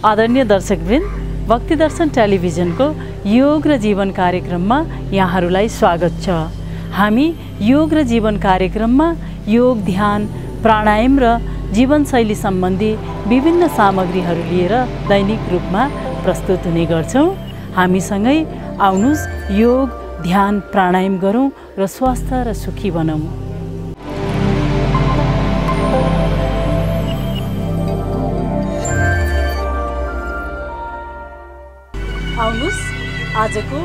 आदरणीय दर्शकवृन्द, भक्ति दर्शन टेलिभिजनको योग र जीवन कार्यक्रममा यहाँहरूलाई स्वागत छ। हामी योग र जीवन कार्यक्रममा योग, ध्यान, प्राणायाम र जीवनशैली सम्बन्धी विभिन्न सामग्रीहरू लिएर दैनिक रूपमा प्रस्तुत हुने गर्छौं। हामीसँगै आउनुस् योग, ध्यान, प्राणायाम गरौँ र स्वस्थ र सुखी बनौँ। आउनुस् आजको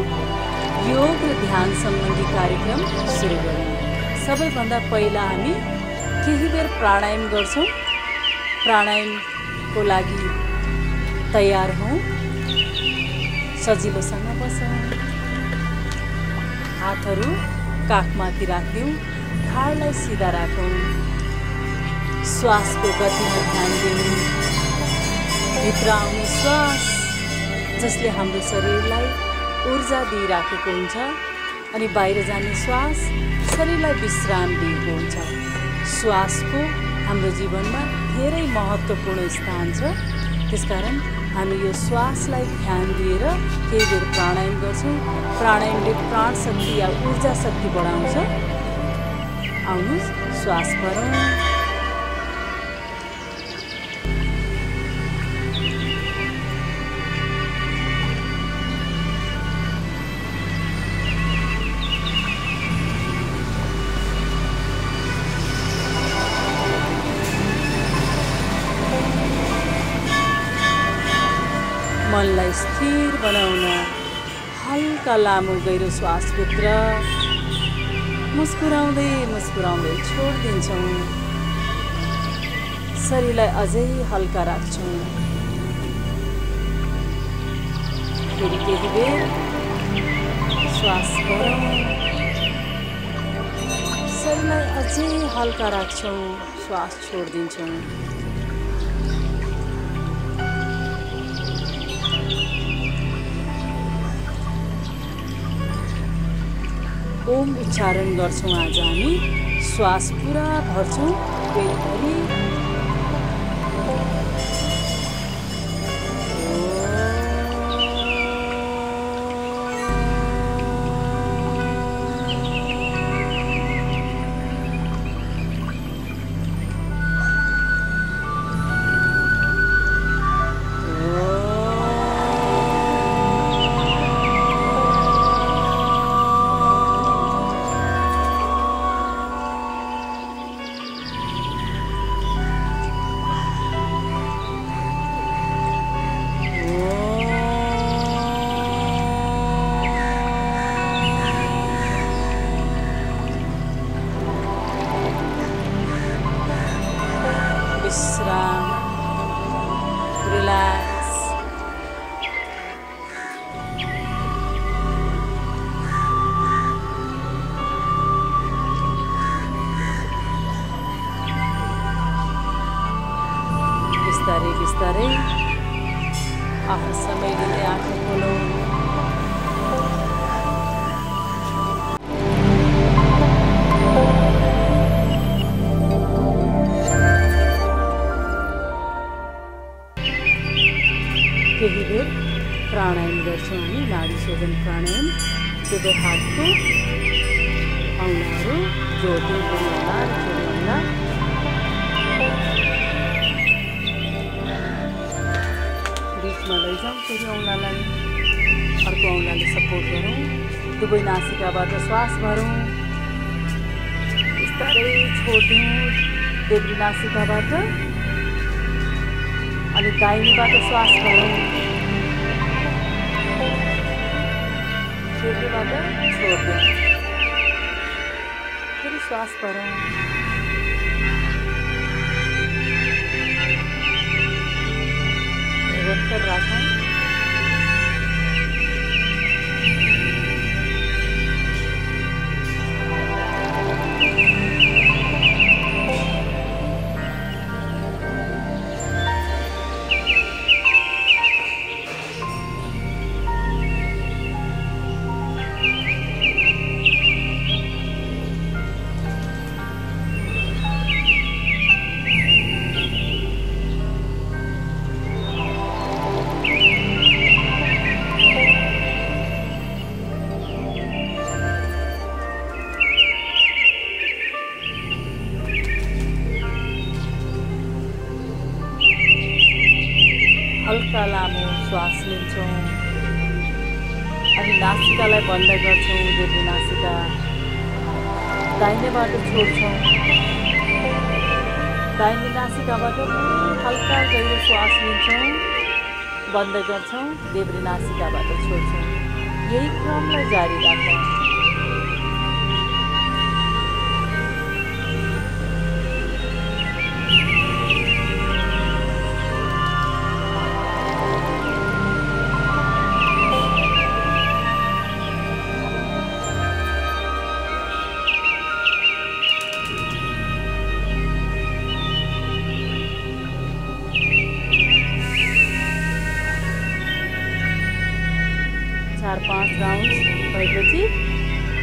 योग र ध्यान सम्बन्धी कार्यक्रम सुरु गरौँ। सबैभन्दा पहिला हामी केही बेर प्राणायाम गर्छौं। प्राणायामको लागि तयार हौं। सजिलोसँग बसौँ। हातहरू काखमाथि राख्दिउँ। ढाडलाई सिधा राखौँ। श्वासको गतिमा ध्यान दिउँ। भित्र आउने श्वास जसले हाम्रो शरीरलाई ऊर्जा दिइराखेको हुन्छ अनि बाहिर जाने श्वास शरीरलाई विश्राम दिएको हुन्छ। श्वासको हाम्रो जीवनमा धेरै महत्त्वपूर्ण स्थान छ। त्यसकारण हामी यो श्वासलाई ध्यान दिएर केही बेर प्राणायाम गर्छौँ। प्राणायामले प्राण शक्ति या ऊर्जा शक्ति बढाउँछ। आउनुस् श्वास भरौँ। मनलाई स्थिर बनाउन हल्का लामो गहिरो श्वासभित्र मुस्कुराउँदै मुस्कुराउँदै छोडिदिन्छौँ। शरीरलाई अझै हल्का राख्छौँ। फेरि केही बेर श्वास गरौँ। शरीरलाई अझै हल्का राख्छौँ। श्वास छोडिदिन्छौँ। ओम उच्चारण गर्छौं। आज हामी श्वास पुरा भर्छौं पेटभरि। बिस्तारै आफ्नो समय लिँदै आँखा खोलौँ। केही बेर प्राणायाम गर्छौँ हामी। नाडी शोधन प्राणायाम। त्यो हातको औँलाहरू जोड्दै जोड्दै बिचमा लैजाउँ। फेरि औँलालाई अर्को औँलाले सपोर्ट गरौँ। दुवै नासिकाबाट श्वास भरौँ। बिस्तारै छोडिदिउँ देब्रे नासिकाबाट अनि दाहिनेबाट श्वास भरौँ। देब्रेबाट छोडिदिउँ। फेरि श्वास भरौँ। निरन्तर राखौँ। लामो श्वास लिन्छौँ अनि नासिकालाई बन्द गर्छौँ। देब्रे नासिका दाहिने बाटो छोड्छौँ। दाहिने नासिकाबाट हल्का गहिरो श्वास लिन्छौँ, बन्द गर्छौँ, देब्रे नासिकाबाट छोड्छौँ। यही क्रमलाई जारी राखौँ। चार 5 राउन्ड भएपछि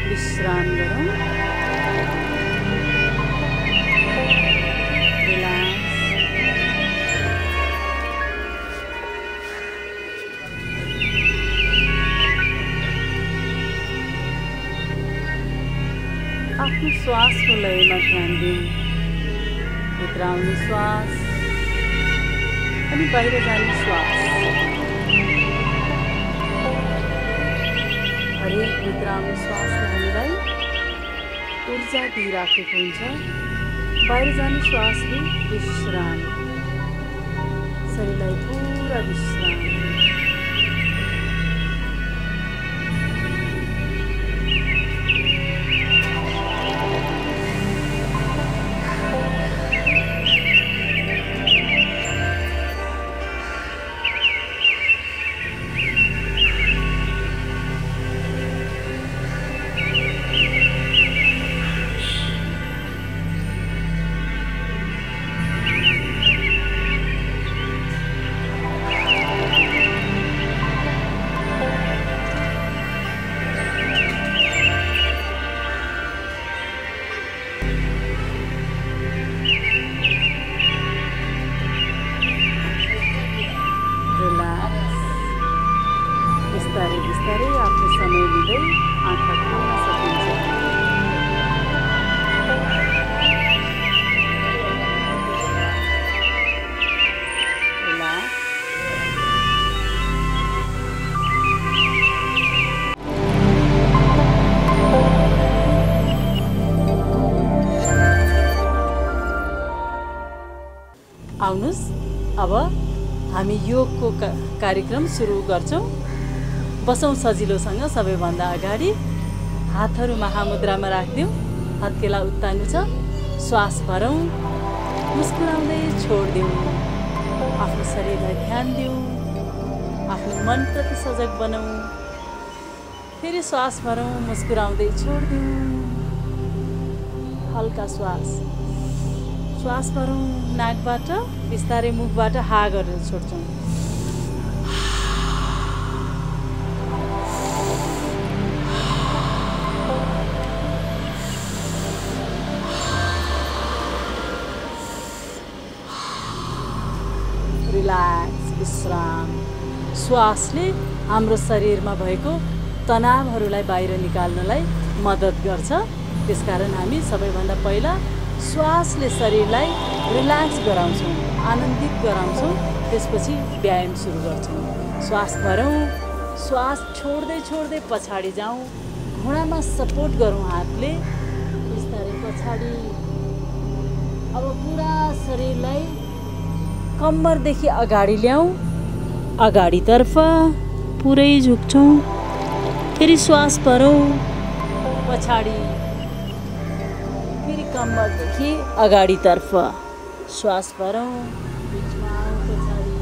विश्राम गरौँ। रिल्याक्स। आफ्नो श्वासको लयमा ध्यान दिउँ। भित्र आउने श्वास अनि बाहिर जाने श्वास। हरेक भित्र आउने श्वासले हामीलाई ऊर्जा दिइराखेको हुन्छ। बाहिर जाने श्वासले विश्राम, शरीरलाई पुरा विश्राम। बिस्तारै बिस्तारै आफ्नो समय लिँदै आँखा खोल्न सकिन्छ। आउनुस्, अब हामी योगको कार्यक्रम सुरु गर्छौँ। बसौँ सजिलोसँग। सबैभन्दा अगाडि हातहरू महामुद्रामा राखिदिउँ। हत्केला उत्तानो छ। श्वास भरौँ, मुस्कुराउँदै छोडिदिउँ। आफ्नो शरीरलाई ध्यान दिउँ, आफ्नो मनप्रति सजग बनाऊँ। फेरि श्वास भरौँ, मुस्कुराउँदै छोडिदिउँ। हल्का श्वास भरौँ नाकबाट, बिस्तारै मुखबाट हा गरेर छोड्छौँ। रिल्याक्स, विश्राम। श्वासले हाम्रो शरीरमा भएको तनावहरूलाई बाहिर निकाल्नलाई मद्दत गर्छ। त्यसकारण हामी सबैभन्दा पहिला श्वासले शरीरलाई रिल्याक्स गराउँछौँ, आनन्दित गराउँछौँ। त्यसपछि व्यायाम सुरु गर्छौँ। श्वास भरौँ, श्वास छोड्दै छोड्दै पछाडि जाउँ। घुँडामा सपोर्ट गरौँ हातले, बिस्तारै पछाडि। अब पुरा शरीरलाई कम्मरदेखि अगाडि ल्याउँ, अगाडितर्फ पुरै झुक्छौँ। फेरि श्वास भरौँ, पछाडि, फेरि कम्मरदेखि अगाडितर्फ श्वास भरौँ, बिचमा आउँ, पछाडि,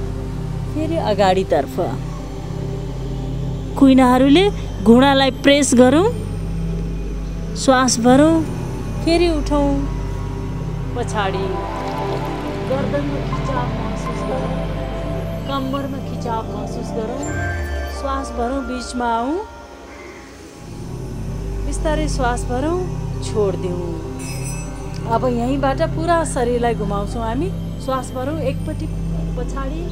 फेरि अगाडितर्फ। कुइनाहरूले घुँडालाई प्रेस गरौँ, श्वास भरौँ, फेरि उठौँ, पछाडि। गर्दनमा खिचाव महसुस गरौँ, कम्मरमा खिचाव महसुस गरौँ। श्वास भरौँ, बिचमा आउँ, बिस्तारै श्वास भरौँ, छोडिदिउँ। अब यहीँबाट पुरा शरीरलाई घुमाउँछौँ हामी। श्वास भरौँ, एकपट्टि पछाडि,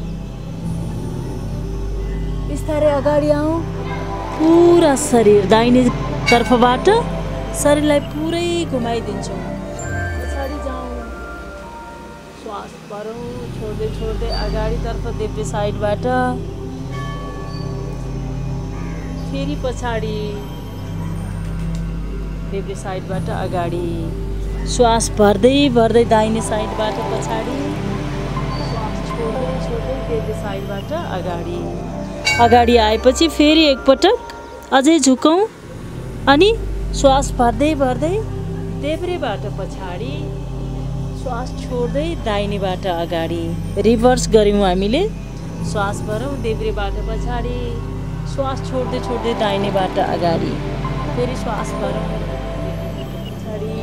बिस्तारै अगाडि आउँ। पुरा शरीर दाहिने तर्फबाट शरीरलाई पुरै घुमाइदिन्छौँ। पछाडि जाउँ, श्वास भरौँ, भरौँ छोड्दै छोड्दै अगाडितर्फ देब्रे साइडबाट फेरि पछाडि देब्रे साइडबाट अगाडि श्वास भर्दै भर्दै दाहिने साइडबाट पछाडि श्वास छोड्दै छोड्दै देब्रे साइडबाट अगाडि अगाडि आएपछि फेरि एकपटक अझै झुकौँ अनि श्वास भर्दै भर्दै देब्रेबाट पछाडि श्वास छोड्दै दाहिनेबाट अगाडि रिभर्स गऱ्यौँ हामीले श्वास भरौँ देब्रेबाट पछाडि श्वास छोड्दै छोड्दै दाहिनेबाट अगाडि फेरि श्वास भरौँ पछाडि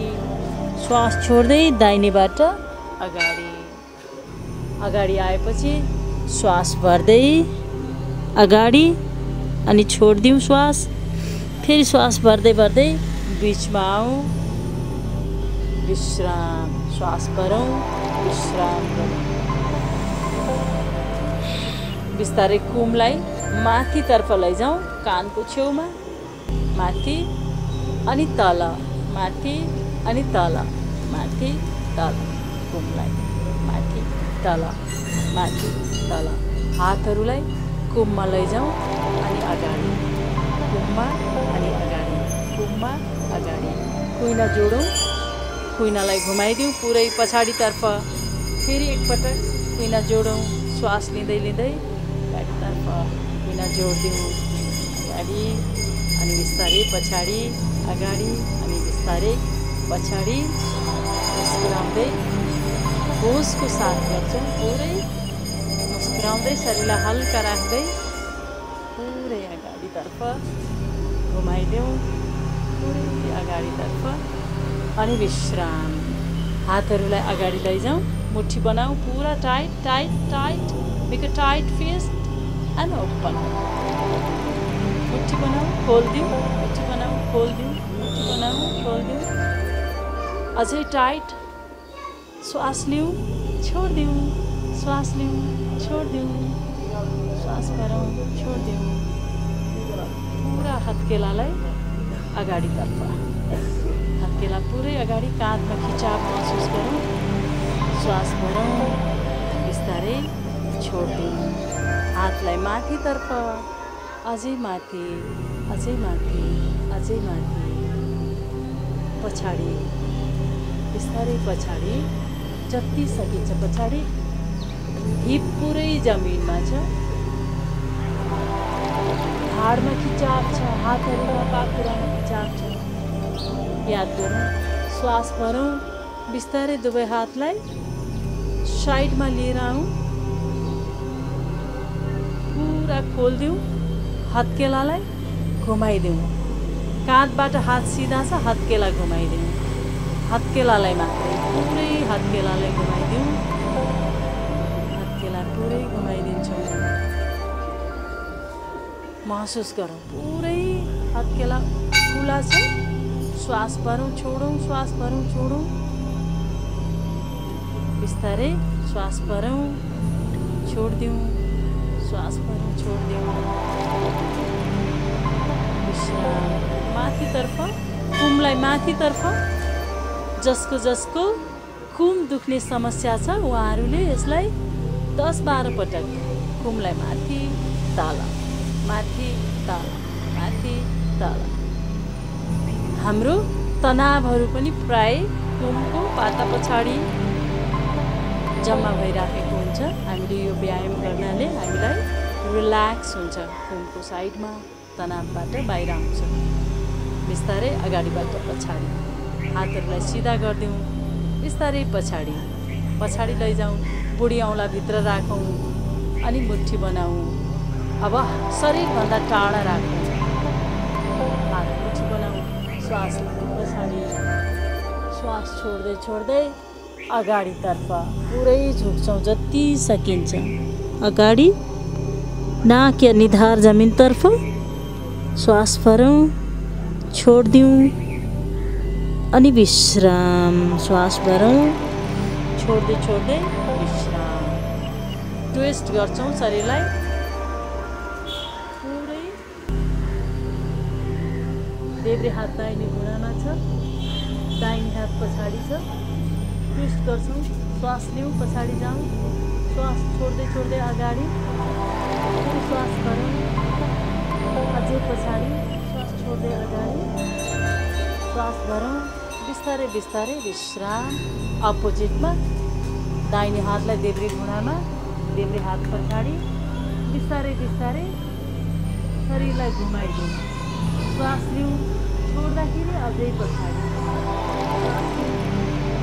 श्वास छोड्दै दाहिनेबाट अगाडि अगाडि आएपछि श्वास भर्दै अगाडि अनि छोडिदिउँ श्वास फेरि श्वास भर्दै भर्दै बिचमा आउँ विश्राम श्वास भरौँ विश्राम गरौँ बिस्तारै कुमलाई माथितर्फ लैजाउँ कानको छेउमा माथि अनि तल माथि अनि तल माथि तल कुमलाई माथि तल माथि तल हातहरूलाई कुममा लैजाउँ अनि अगाडि कुममा अनि अगाडि कुममा अगाडि कुइना जोडौँ कुइनालाई घुमाइदिउँ पुरै पछाडितर्फ फेरि एकपटक कुइना जोडौँ श्वास लिँदै लिँदै अगाडितर्फ कुइना जोडिदिउँ अगाडि अनि बिस्तारै पछाडि अगाडि अनि बिस्तारै पछाडि मुस्कुराउँदै होसको साथ गर्छौँ पुरै मुस्कुराउँदै शरीरलाई हल्का राख्दै पुरै अगाडितर्फ घुमाइदेऊ पुरै अगाडितर्फ अनि विश्राम हातहरूलाई अगाडि लैजाउँ मुट्ठी बनाऊ पुरा tight tight tight make a tight fist and open मुट्ठी बनाऊ खोलिदिउँ मुट्ठी बनाऊ खोलिदिउँ मुट्ठी बनाऊ खोलिदिउँ अझै टाइट श्वास लिउँ छोडिदिउँ श्वास लिउँ छोडिदिउँ श्वास भरौँ छोडिदिउँ पुरा हत्केलालाई अगाडितर्फ हत्केला पुरै अगाडि काँधमा खिचाव महसुस गरौँ श्वास भरौँ बिस्तारै छोडिदिउँ हातलाई माथितर्फ अझै माथि अझै माथि अझै माथि पछाडि बिस्तारै पछाडि जति सकिन्छ पछाडि हिप पुरै जमिनमा छ ढाडमा खिचाव छ हातहरूमा पाखुरामा खिचाव छ याद गरौँ श्वास भरौँ बिस्तारै दुवै हातलाई साइडमा लिएर आउँ पुरा खोलिदिउँ हत्केलालाई घुमाइदिउँ काँधबाट हात सिधा छ हत्केला घुमाइदिउँ हत्केलालाई मात्रै पुरै हत्केलालाई घुमाइदिउँ हत्केला पुरै घुमाइदिन्छौँ महसुस गरौँ पुरै हत्केला खुला छ श्वास भरौँ छोडौँ श्वास भरौँ छोडौँ बिस्तारै श्वास भरौँ छोडिदिउँ श्वास भरौँ छोडिदिउँ विश्राम माथितर्फ कुमलाई माथितर्फ जसको कुम दुख्ने समस्या छ उहाँहरूले यसलाई 10-12 पटक कुमलाई माथि तल माथि तल माथि तल हाम्रो तनावहरू पनि प्राय कुमको पाता पछाडि जम्मा भइराखेको हुन्छ हामीले यो व्यायाम गर्नाले हामीलाई रिल्याक्स हुन्छ कुमको साइडमा तनावबाट बाहिर आउँछ बिस्तारै अगाडिबाट पछाडि हातहरूलाई सिधा गरिदिउँ बिस्तारै पछाडि पछाडि लैजाउँ बुढी औँलाभित्र राखौँ अनि मुट्ठी बनाऊँ अब शरीरभन्दा टाढा राखौँ हात मुट्ठी बनाऊँ श्वास पछाडि श्वास छोड्दै छोड्दै अगाडितर्फ पुरै झुक्छौँ जति सकिन्छ अगाडि नाक या निधार जमिनतर्फ श्वास भरौँ छोडिदिउँ अनि विश्राम श्वास भरौँ छोड्दै छोड्दै विश्राम ट्विस्ट गर्छौँ शरीरलाई पुरै देब्रे हात दाहिने घुँडामा छ दाहिने हात पछाडि छ ट्विस्ट गर्छौँ। श्वास लिउँ, पछाडि जाउँ, श्वास छोड्दै छोड्दै अगाडि, फेरि श्वास गरौँ, अझै पछाडि, श्वास छोड्दै अगाडि, श्वास गरौँ, बिस्तारै बिस्तारै विश्राम। अपोजिटमा दाहिने हातलाई देब्रे घुँडामा, देब्रे हात पछाडि, बिस्तारै बिस्तारै शरीरलाई घुमाइदिउँ। श्वास लिउँ, छोड्दाखेरि अझै पछाडि, श्वास लिउँ,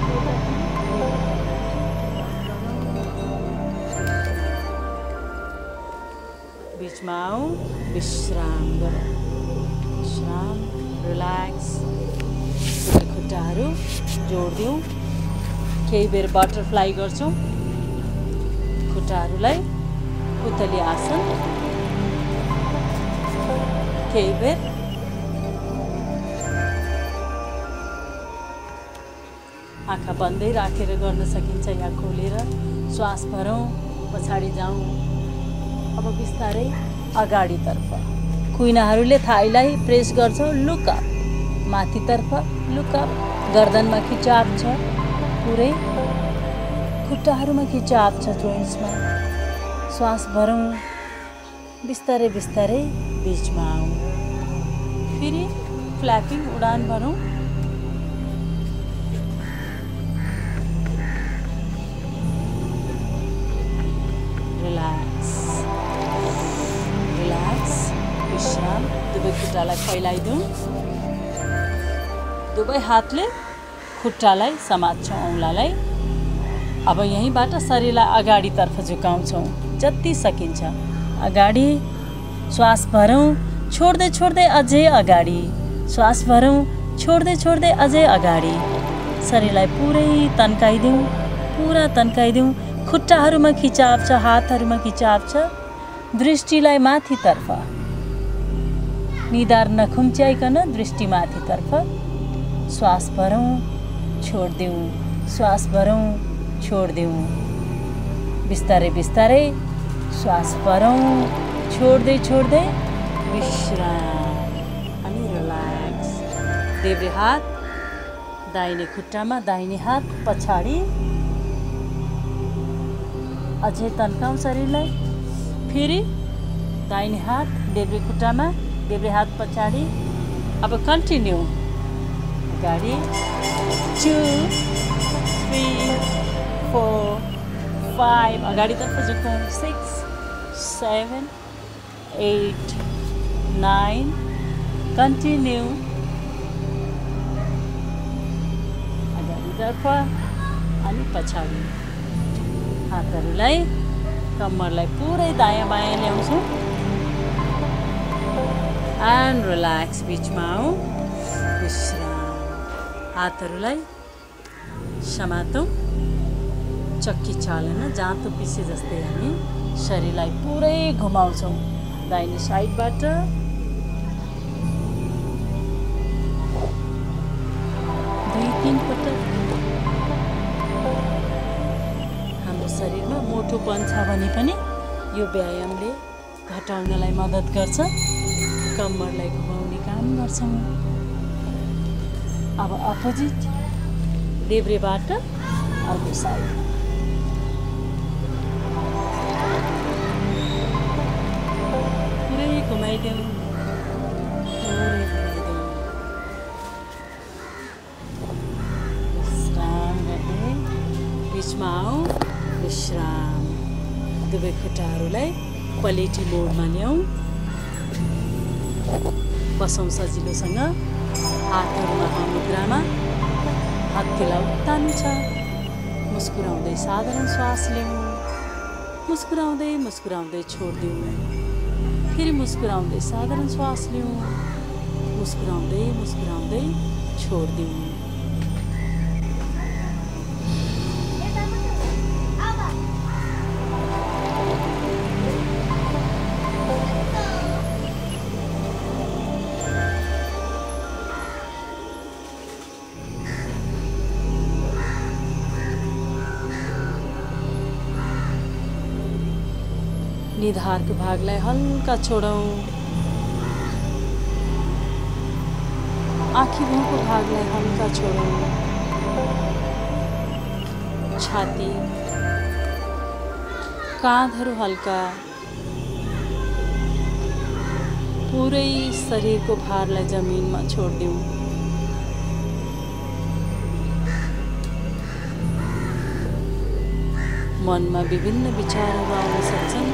छोड्दाखेरि बिचमा आउँ, विश्राम गरौँ, विश्राम, रिल्याक्स। खुट्टाहरू जोडिदिउँ, केही बेर बटरफ्लाई गर्छौँ। खुट्टाहरूलाई पुतली आसन, केही बेर आँखा बन्दै राखेर गर्न सकिन्छ या खोलेर। श्वास भरौँ, पछाडि जाउँ। अब बिस्तारै अगाडितर्फ कुइनाहरूले थाइलाई प्रेस गर्छौँ। लुकअप, माथितर्फ लुकअप। गर्दनमा खिचाव छ, पुरै खुट्टाहरूमा खिचाव छ, जोइन्ट्समा। श्वास भरौँ, बिस्तारै बिस्तारै बिचमा आउँ। फेरि फ्ल्यापिङ, उडान भरौँ। रिल्याक्स, रिल्याक्स, विश्राम। दुवै खुट्टालाई फैलाइदिउँ। दुवै हातले खुट्टालाई समात्छौँ, औँलालाई। अब यहीँबाट शरीरलाई अगाडितर्फ झुकाउँछौँ, जति सकिन्छ अगाडि। श्वास भरौँ, छोड्दै छोड्दै अझै अगाडि। श्वास भरौँ, छोड्दै छोड्दै अझै अगाडि। शरीरलाई पुरै तन्काइदिउँ, पुरा तन्काइदिउँ। खुट्टाहरूमा खिचाव छ, हातहरूमा खिचाव छ। दृष्टिलाई माथितर्फ, निधार नखुम्च्याइकन दृष्टि माथितर्फ। श्वास भरौँ, छोड्दिउँ, श्वास भरौँ, छोड्दिउँ। बिस्तारै बिस्तारै श्वास भरौँ, छोड्दै छोड्दै विश्राम अनि रिल्याक्स। देब्रे हात दाहिने खुट्टामा, दाहिने हात पछाडि। अझै तन्काउँ शरीरलाई। फेरि दाहिने हात देब्रे खुट्टामा, देब्रे हात पछाडि। अब कन्टिन्यू, अगाडि। 2 3 4 5, अगाडितर्फ झुकाउँ। 6 7 8 9, कन्टिन्यू। अगाडितर्फ अनि पछाडि। हातहरूलाई, कम्मरलाई पुरै दायाँ बायाँ ल्याउँछौँ। एन्ड रिल्याक्स, बिचमा आउँ, विश्राम। हातहरूलाई समातौँ। चक्की चालन, जाँतो पिसे जस्तै हामी शरीरलाई पुरै घुमाउँछौँ दाहिने साइडबाट। 2-3 पटक। हाम्रो शरीरमा मोटोपन छ भने पनि यो व्यायामले घटाउनलाई मद्दत गर्छ। कम्मरलाई घुमाउने काम गर्छौँ। अब अपोजिट, देब्रेबाट अर्को साइड। पुरै घुमाइदेऊ, पुरै घुमाइदेऊ। विश्राम गर्दै बिचमा आऊ, विश्राम। दुवै खुट्टाहरूलाई पलेटी मोडमा ल्याऊ। बसौँ सजिलोसँग। हातहरूमा मुद्रामा, हत्केला उत्तानो छ। मुस्कुराउँदै साधारण श्वास लिउँ। मुस्कुराउँदै मुस्कुराउँदै छोड्दिउँ। फेरि मुस्कुराउँदै साधारण श्वास लिउँ। मुस्कुराउँदै मुस्कुराउँदै छोड्दिउँ। निधारको भागलाई हल्का छोडौँ। आँखी भौँको भागलाई हल्का छोडौँ। छाती, काँधहरू हल्का, पुरै शरीरको भारलाई जमिनमा छोडिदिउँ। मनमा विभिन्न विचारहरू आउन सक्छन्,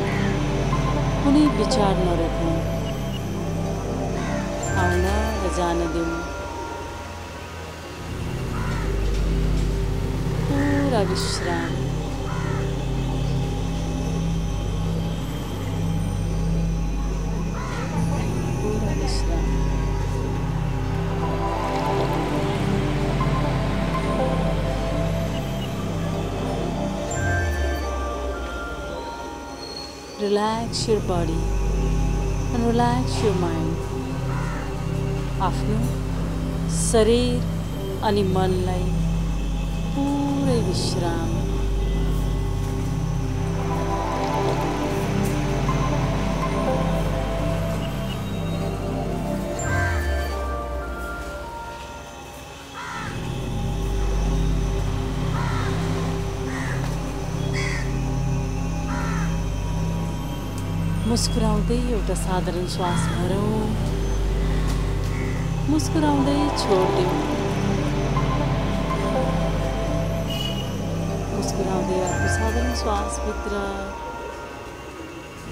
कुनै विचार नरोकौँ, आउन र जान दिउँ। पूरा विश्राम। पूरा विश्राम। Relax your body and relax your mind. आफ्नो शरीर अनि मनलाई पुरै विश्राम। मुस्कुराउँदै एउटा साधारण श्वास भरौँ, मुस्कुराउँदै छोडिदिउँ। मुस्कुराउँदै अर्को साधारण श्वास भित्र,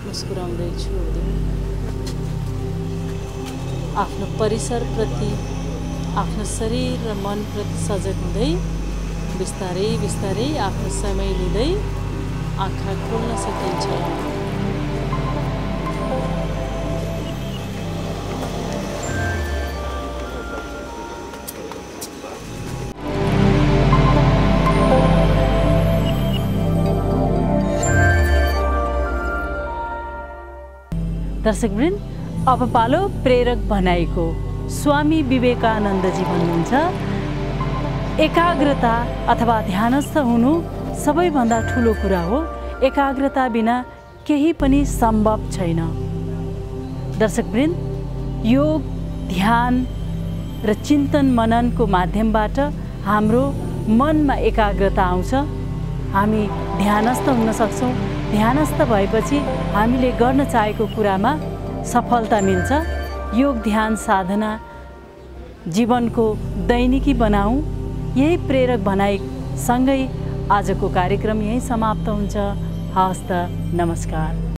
मुस्कुराउँदै छोडिदिउँ। आफ्नो परिसरप्रति, आफ्नो शरीर र मनप्रति सजग हुँदै बिस्तारै बिस्तारै आफ्नो समय लिँदै आँखा खोल्न सकिन्छ। दर्शकवृन्द, अब पालो प्रेरक भनाइको। स्वामी विवेकानन्दजी भन्नुहुन्छ, एकाग्रता अथवा ध्यानस्थ हुनु सबैभन्दा ठुलो कुरा हो। एकाग्रता बिना केही पनि सम्भव छैन। दर्शकवृन्द, योग, ध्यान र चिन्तन मननको माध्यमबाट हाम्रो मनमा एकाग्रता आउँछ। हामी ध्यानस्थ हुन सक्छौँ। ध्यानस्थ भएपछि हामीले गर्न चाहेको कुरामा सफलता मिल्छ। योग, ध्यान, साधना जीवनको दैनिकी बनाऊ। यही प्रेरक भनाइसँगै आजको कार्यक्रम यही समाप्त हुन्छ। हवस् त, नमस्कार।